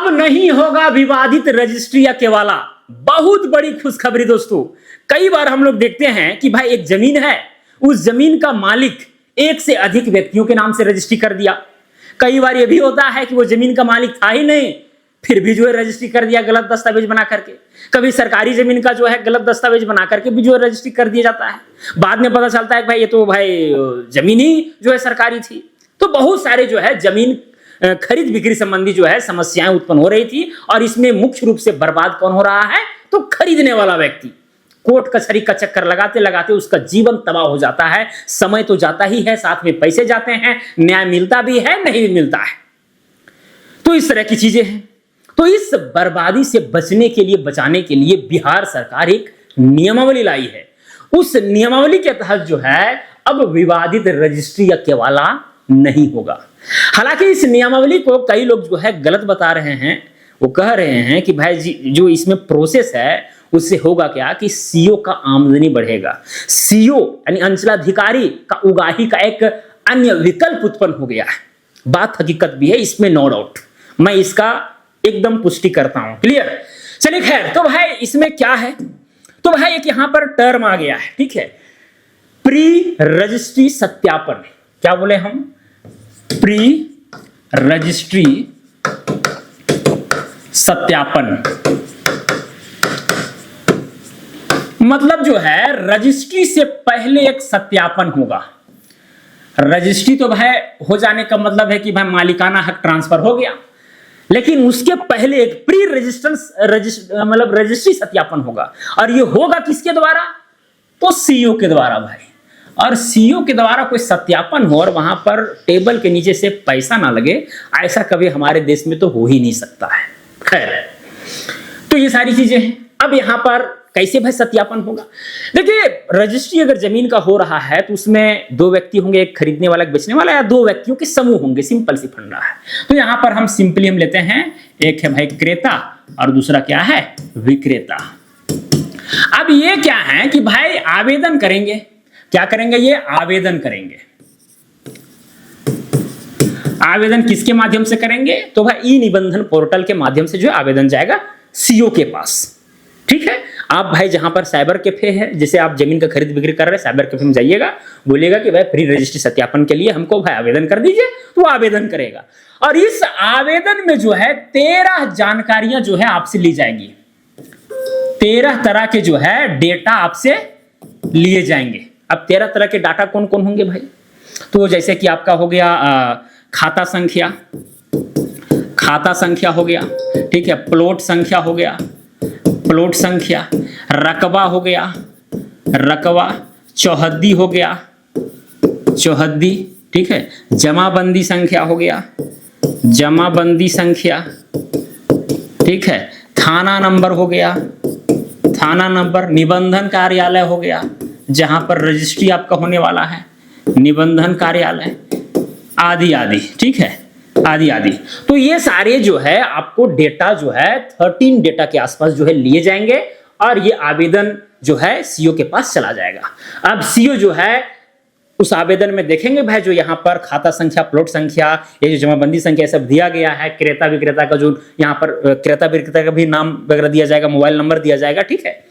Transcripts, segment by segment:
अब नहीं होगा विवादित रजिस्ट्री या केवाला। बहुत बड़ी खुशखबरी दोस्तों। कई बार हम लोग देखते हैं कि भाई एक जमीन है, उस जमीन का मालिक एक से अधिक व्यक्तियों के नाम से रजिस्ट्री कर दिया। कई बार यह भी होता है कि वो जमीन का मालिक था ही नहीं, फिर भी जो है रजिस्ट्री कर दिया गलत दस्तावेज बना करके। कभी सरकारी जमीन का जो है गलत दस्तावेज बना करके भी जो है रजिस्ट्री कर दिया जाता है। बाद में पता चलता है कि भाई ये तो भाई जमीन ही जो है सरकारी थी। तो बहुत सारे जो है जमीन खरीद बिक्री संबंधी जो है समस्याएं उत्पन्न हो रही थी, और इसमें मुख्य रूप से बर्बाद कौन हो रहा है? तो खरीदने वाला व्यक्ति। कोर्ट कचहरी का चक्कर लगाते लगाते उसका जीवन तबाह हो जाता है। समय तो जाता ही है, साथ में पैसे जाते हैं, न्याय मिलता भी है, नहीं भी मिलता है। तो इस तरह की चीजें हैं। तो इस बर्बादी से बचने के लिए, बचाने के लिए बिहार सरकार एक नियमावली लाई है। उस नियमावली के तहत जो है अब विवादित रजिस्ट्री या केवाला नहीं होगा। हालांकि इस नियमावली को कई लोग जो है गलत बता रहे हैं। वो कह रहे हैं कि भाई जी जो इसमें प्रोसेस है उससे होगा क्या कि सीओ का आमदनी बढ़ेगा। सीओ यानी अंचलाधिकारी का उगाही का एक अन्य विकल्प उत्पन्न हो गया है। बात हकीकत भी है, इसमें नो डाउट। मैं इसका एकदम पुष्टि करता हूं। क्लियर? चलिए खैर, तो भाई इसमें क्या है? तो भाई एक यहां पर टर्म आ गया है, ठीक है, प्री रजिस्ट्री सत्यापन। क्या बोले हम? प्री रजिस्ट्री सत्यापन। मतलब जो है रजिस्ट्री से पहले एक सत्यापन होगा। रजिस्ट्री तो भाई हो जाने का मतलब है कि भाई मालिकाना हक ट्रांसफर हो गया, लेकिन उसके पहले एक प्री मतलब रजिस्ट्री सत्यापन होगा। और ये होगा किसके द्वारा? तो सीईओ के द्वारा भाई। और सीईओ के द्वारा कोई सत्यापन हो और वहां पर टेबल के नीचे से पैसा ना लगे, ऐसा कभी हमारे देश में तो हो ही नहीं सकता है। खैर, तो ये सारी चीजें हैं। अब यहां पर कैसे भाई सत्यापन होगा? देखिए, रजिस्ट्री अगर जमीन का हो रहा है तो उसमें दो व्यक्ति होंगे, एक खरीदने वाला एक बेचने वाला, या दो व्यक्तियों के समूह होंगे। सिंपल सी फंडा है। तो यहां पर हम सिंपली हम लेते हैं, एक है भाई क्रेता और दूसरा क्या है? विक्रेता। अब ये क्या है कि भाई आवेदन करेंगे। क्या करेंगे? ये आवेदन करेंगे। आवेदन किसके माध्यम से करेंगे? तो भाई ई निबंधन पोर्टल के माध्यम से जो आवेदन जाएगा सीओ के पास। ठीक है, आप भाई जहां पर साइबर कैफे है, जैसे आप जमीन का खरीद बिक्री कर रहे हैं, साइबर कैफे में जाइएगा, बोलिएगा कि भाई प्री रजिस्ट्री सत्यापन के लिए हमको भाई आवेदन कर दीजिए, तो वो आवेदन करेगा। और इस आवेदन में जो है 13 जानकारियां जो है आपसे ली जाएंगी। 13 तरह के जो है डेटा आपसे लिए जाएंगे। अब 13 तरह के डाटा कौन कौन होंगे भाई? तो जैसे कि आपका हो गया खाता संख्या, खाता संख्या हो गया, ठीक है, प्लॉट संख्या हो गया, प्लॉट संख्या, रकबा हो गया, रकबा, चौहद्दी हो गया, चौहद्दी, ठीक है, जमाबंदी संख्या हो गया, जमाबंदी संख्या, ठीक है, थाना नंबर हो गया, थाना नंबर, निबंधन कार्यालय हो गया, जहां पर रजिस्ट्री आपका होने वाला है, निबंधन कार्यालय, आदि आदि, ठीक है, आदि आदि। तो ये सारे जो है आपको डेटा जो है 13 डेटा के आसपास जो है लिए जाएंगे, और ये आवेदन जो है सीओ के पास चला जाएगा। अब सीओ जो है उस आवेदन में देखेंगे भाई जो यहाँ पर खाता संख्या, प्लॉट संख्या, ये जो जमाबंदी संख्या सब दिया गया है, क्रेता विक्रेता का जो यहाँ पर क्रेता विक्रेता का भी नाम वगैरह दिया जाएगा, मोबाइल नंबर दिया जाएगा, ठीक है।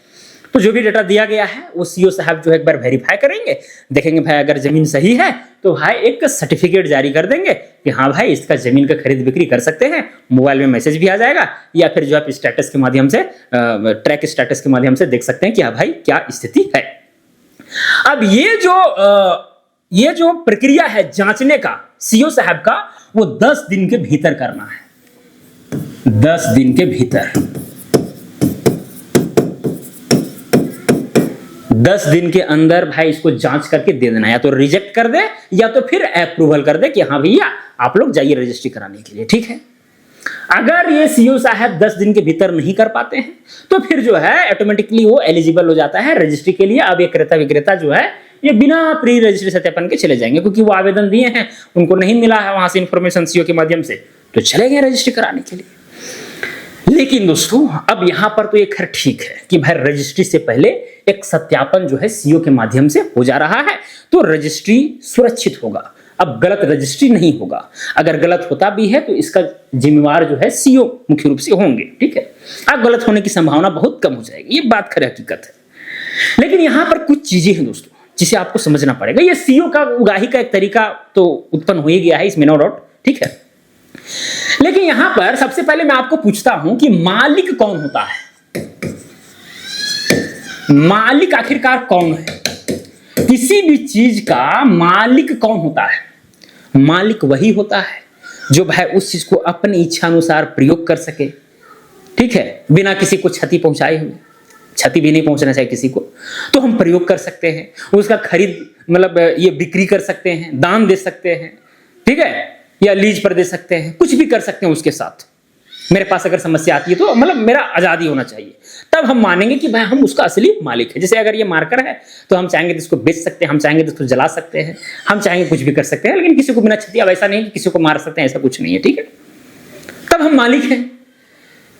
तो जो भी डेटा दिया गया है वो सीओ साहब जो है एक बार वेरीफाई करेंगे, देखेंगे भाई अगर जमीन सही है तो भाई एक सर्टिफिकेट जारी कर देंगे कि हाँ भाई इसका जमीन का खरीद बिक्री कर सकते हैं। मोबाइल में मैसेज भी आ जाएगा, या फिर जो आप स्टेटस के माध्यम से ट्रैक स्टेटस के माध्यम से देख सकते हैं कि हाँ भाई क्या स्थिति है। अब ये जो प्रक्रिया है जांचने का सीओ साहब का, वो 10 दिन के भीतर करना है। 10 दिन के भीतर, 10 दिन के अंदर भाई इसको जांच करके दे देना, या तो रिजेक्ट कर दे या तो फिर अप्रूवल कर दे कि हाँ भैया आप लोग जाइए रजिस्ट्री कराने के लिए, ठीक है। अगर ये सीओ साहब 10 दिन के भीतर नहीं कर पाते हैं तो फिर जो है ऑटोमेटिकली वो एलिजिबल हो जाता है रजिस्ट्री के लिए। अब ये क्रेता विक्रेता जो है ये बिना प्री रजिस्ट्री सत्यापन के चले जाएंगे, क्योंकि वो आवेदन दिए हैं, उनको नहीं मिला है वहां से इंफॉर्मेशन सीओ के माध्यम से, तो चले गए रजिस्ट्री कराने के लिए। लेकिन दोस्तों अब यहां पर तो ये खैर ठीक है कि भाई रजिस्ट्री से पहले एक सत्यापन जो है सीओ के माध्यम से हो जा रहा है, तो रजिस्ट्री सुरक्षित होगा। अब गलत रजिस्ट्री नहीं होगा। अगर गलत होता भी है तो इसका जिम्मेवार जो है सीओ मुख्य रूप से होंगे, ठीक है। अब गलत होने की संभावना बहुत कम हो जाएगी, ये बात खरी हकीकत है। लेकिन यहां पर कुछ चीजें हैं दोस्तों जिसे आपको समझना पड़ेगा। ये सीओ का उगाही का एक तरीका तो उत्पन्न हो ही गया है, इसमें नो डाउट, ठीक है। लेकिन यहां पर सबसे पहले मैं आपको पूछता हूं कि मालिक कौन होता है? मालिक आखिरकार कौन है? किसी भी चीज का मालिक कौन होता है? मालिक वही होता है जो भाई उस चीज को अपनी इच्छा अनुसार प्रयोग कर सके, ठीक है, बिना किसी को क्षति पहुंचाए हुए। क्षति भी नहीं पहुंचना चाहिए किसी को, तो हम प्रयोग कर सकते हैं, उसका खरीद मतलब ये बिक्री कर सकते हैं, दान दे सकते हैं, ठीक है, या लीज पर दे सकते हैं, कुछ भी कर सकते हैं उसके साथ। मेरे पास अगर समस्या आती है तो मतलब मेरा आजादी होना चाहिए, तब हम मानेंगे कि भाई हम उसका असली मालिक है। जैसे अगर ये मार्कर है तो हम चाहेंगे तो इसको बेच सकते हैं, हम चाहेंगे तो इसको जला सकते हैं, हम चाहेंगे कुछ भी कर सकते हैं, लेकिन किसी को बिना क्षति। अब ऐसा नहीं कि किसी को मार सकते हैं, ऐसा कुछ नहीं है, ठीक है, तब हम मालिक हैं।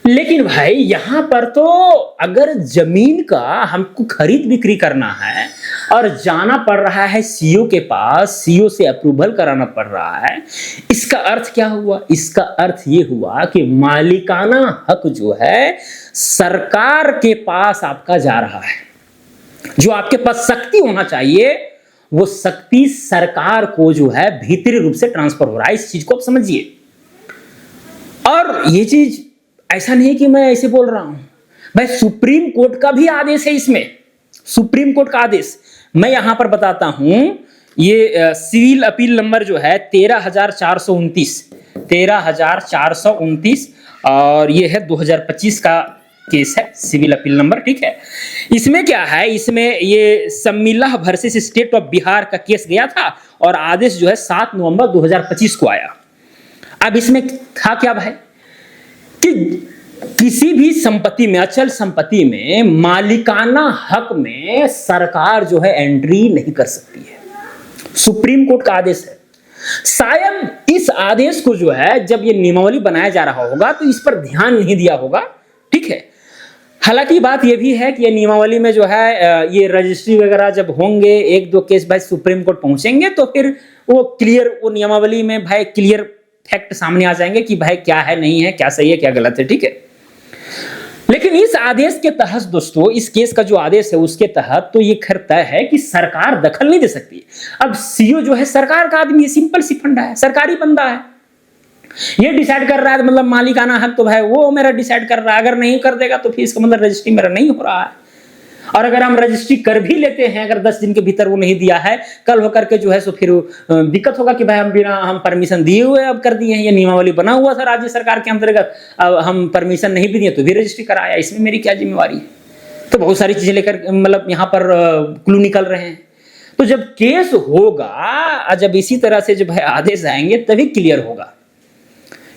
लेकिन भाई यहां पर तो अगर जमीन का हमको खरीद बिक्री करना है और जाना पड़ रहा है सीओ के पास, सीओ से अप्रूवल कराना पड़ रहा है, इसका अर्थ क्या हुआ? इसका अर्थ ये हुआ कि मालिकाना हक जो है सरकार के पास आपका जा रहा है। जो आपके पास शक्ति होना चाहिए वो शक्ति सरकार को जो है भीतरी रूप से ट्रांसफर हो रहा है। इस चीज को आप समझिए। और ये चीज ऐसा नहीं कि मैं ऐसे बोल रहा हूं भाई, सुप्रीम कोर्ट का भी आदेश है इसमें, सुप्रीम कोर्ट का आदेश मैं यहां पर बताता हूं। ये सिविल अपील नंबर जो है 13,429 और ये है 2025 का केस है, सिविल अपील नंबर, ठीक है। इसमें क्या है, इसमें ये सम्मिला वर्सेस स्टेट ऑफ बिहार का केस गया था और आदेश जो है 7 नवंबर 2025 को आया। अब इसमें था क्या भाई कि किसी भी संपत्ति में, अचल संपत्ति में मालिकाना हक में सरकार जो है एंट्री नहीं कर सकती है। सुप्रीम कोर्ट का आदेश है। शायद इस आदेश को जो है जब ये नियमावली बनाया जा रहा होगा तो इस पर ध्यान नहीं दिया होगा, ठीक है। हालांकि बात यह भी है कि ये नियमावली में जो है ये रजिस्ट्री वगैरह जब होंगे, एक दो केस भाई सुप्रीम कोर्ट पहुंचेंगे तो फिर वो क्लियर, वो नियमावली में भाई क्लियर फैक्ट सामने आ जाएंगे कि भाई क्या है, नहीं है, क्या सही है, क्या गलत है, ठीक है। लेकिन इस आदेश के तहत दोस्तों, इस केस का जो आदेश है उसके तहत तो ये खैर तय है कि सरकार दखल नहीं दे सकती। अब सीओ जो है सरकार का आदमी है, सिंपल सी फंडा है, सरकारी बंदा है, ये डिसाइड कर रहा है, मतलब मालिकाना हक तो भाई वो मेरा डिसाइड कर रहा है। अगर नहीं कर देगा तो फिर इसका मतलब रजिस्ट्री मेरा नहीं हो रहा है। और अगर हम रजिस्ट्री कर भी लेते हैं, अगर 10 दिन के भीतर वो नहीं दिया है, कल होकर के जो है सो फिर दिक्कत होगा कि भाई हम बिना हम परमिशन दिए हुए अब कर दिए हैं, ये नियमावली बना हुआ था राज्य सरकार के अंतर्गत, अब हम परमिशन नहीं भी दिए तो भी रजिस्ट्री कराया, इसमें मेरी क्या जिम्मेवारी है? तो बहुत सारी चीजें लेकर मतलब यहाँ पर क्लू निकल रहे हैं। तो जब केस होगा, जब इसी तरह से जब आदेश आएंगे तभी क्लियर होगा।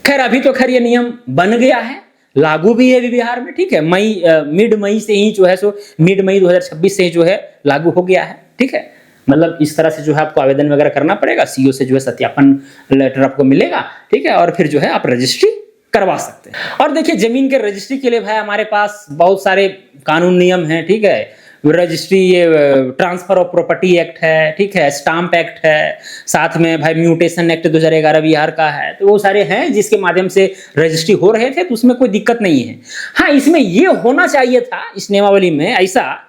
खैर अभी तो खैर ये नियम बन गया है, लागू भी है बिहार में, ठीक है। मिड मई से ही जो है सो मिड मई 2026 से ही जो है लागू हो गया है, ठीक है। मतलब इस तरह से जो है आपको आवेदन वगैरह करना पड़ेगा, सीओ से जो है सत्यापन लेटर आपको मिलेगा, ठीक है, और फिर जो है आप रजिस्ट्री करवा सकते हैं। और देखिए जमीन के रजिस्ट्री के लिए भाई हमारे पास बहुत सारे कानून नियम हैं, ठीक है। रजिस्ट्री, ये ट्रांसफर ऑफ प्रॉपर्टी एक्ट है, ठीक है, स्टाम्प एक्ट है, साथ में भाई म्यूटेशन एक्ट 2011 बिहार का है। तो वो सारे हैं जिसके माध्यम से रजिस्ट्री हो रहे थे, तो उसमें कोई दिक्कत नहीं है। हाँ, इसमें ये होना चाहिए था इस नियमावली में ऐसा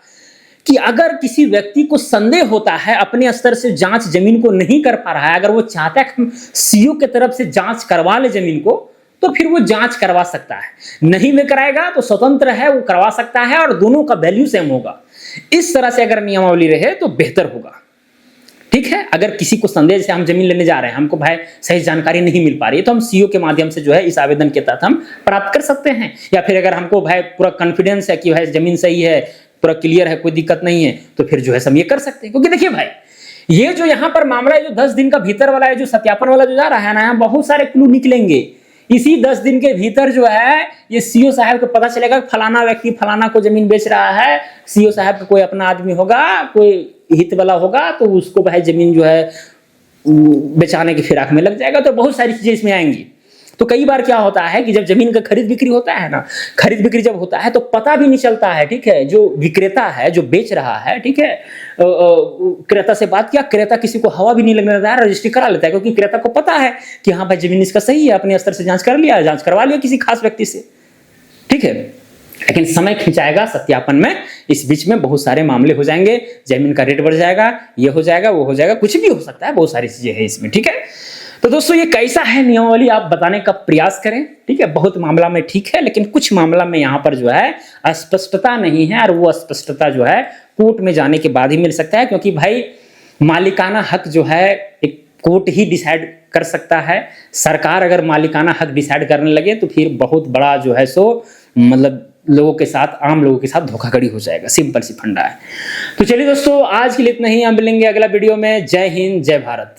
कि अगर किसी व्यक्ति को संदेह होता है, अपने स्तर से जांच जमीन को नहीं कर पा रहा है, अगर वो चाहता है कि सीओ की तरफ से जांच करवा ले जमीन को, तो फिर वो जांच करवा सकता है। नहीं में कराएगा तो स्वतंत्र है, वो करवा सकता है और दोनों का वैल्यू सेम होगा। इस तरह से अगर नियमावली रहे तो बेहतर होगा, ठीक है। अगर किसी को संदेह से हम जमीन लेने जा रहे हैं, हमको भाई सही जानकारी नहीं मिल पा रही है, तो हम सीओ के माध्यम से जो है इस आवेदन के तहत हम प्राप्त कर सकते हैं। या फिर अगर हमको भाई पूरा कॉन्फिडेंस है कि भाई जमीन सही है, पूरा क्लियर है, कोई दिक्कत नहीं है, तो फिर जो है हम ये कर सकते हैं। क्योंकि देखिए भाई ये जो यहाँ पर मामला है, जो 10 दिन का भीतर वाला है, जो सत्यापन वाला जो जा रहा है ना, बहुत सारे क्लू निकलेंगे। इसी 10 दिन के भीतर जो है ये सीओ साहब को पता चलेगा फलाना व्यक्ति फलाना को जमीन बेच रहा है, सीओ साहब का कोई अपना आदमी होगा, कोई हित वाला होगा, तो उसको भाई जमीन जो है बेचाने की फिराक में लग जाएगा। तो बहुत सारी चीजें इसमें आएंगी। तो कई बार क्या होता है कि जब जमीन का खरीद बिक्री होता है ना, खरीद बिक्री जब होता है तो पता भी नहीं चलता है, ठीक है, जो विक्रेता है जो बेच रहा है, ठीक है, क्रेता से बात किया, क्रेता किसी को हवा भी नहीं लगने देता है, रजिस्ट्री करा लेता है, क्योंकि क्रेता को पता है कि हाँ भाई जमीन इसका सही है, अपने स्तर से जांच कर लिया, जांच करवा लिया किसी खास व्यक्ति से, ठीक है। लेकिन समय खिंचाएगा सत्यापन में, इस बीच में बहुत सारे मामले हो जाएंगे, जमीन का रेट बढ़ जाएगा, ये हो जाएगा, वो हो जाएगा, कुछ भी हो सकता है, बहुत सारी चीजें हैं इसमें, ठीक है। तो दोस्तों ये कैसा है नियमावली आप बताने का प्रयास करें, ठीक है। बहुत मामला में ठीक है, लेकिन कुछ मामला में यहाँ पर जो है अस्पष्टता नहीं है, और वो अस्पष्टता जो है कोर्ट में जाने के बाद ही मिल सकता है, क्योंकि भाई मालिकाना हक जो है एक कोर्ट ही डिसाइड कर सकता है। सरकार अगर मालिकाना हक डिसाइड करने लगे तो फिर बहुत बड़ा जो है सो मतलब लोगों के साथ, आम लोगों के साथ धोखाधड़ी हो जाएगा, सिंपल सी फंडा है। तो चलिए दोस्तों आज के लिए इतना ही, हम मिलेंगे अगला वीडियो में। जय हिंद, जय भारत।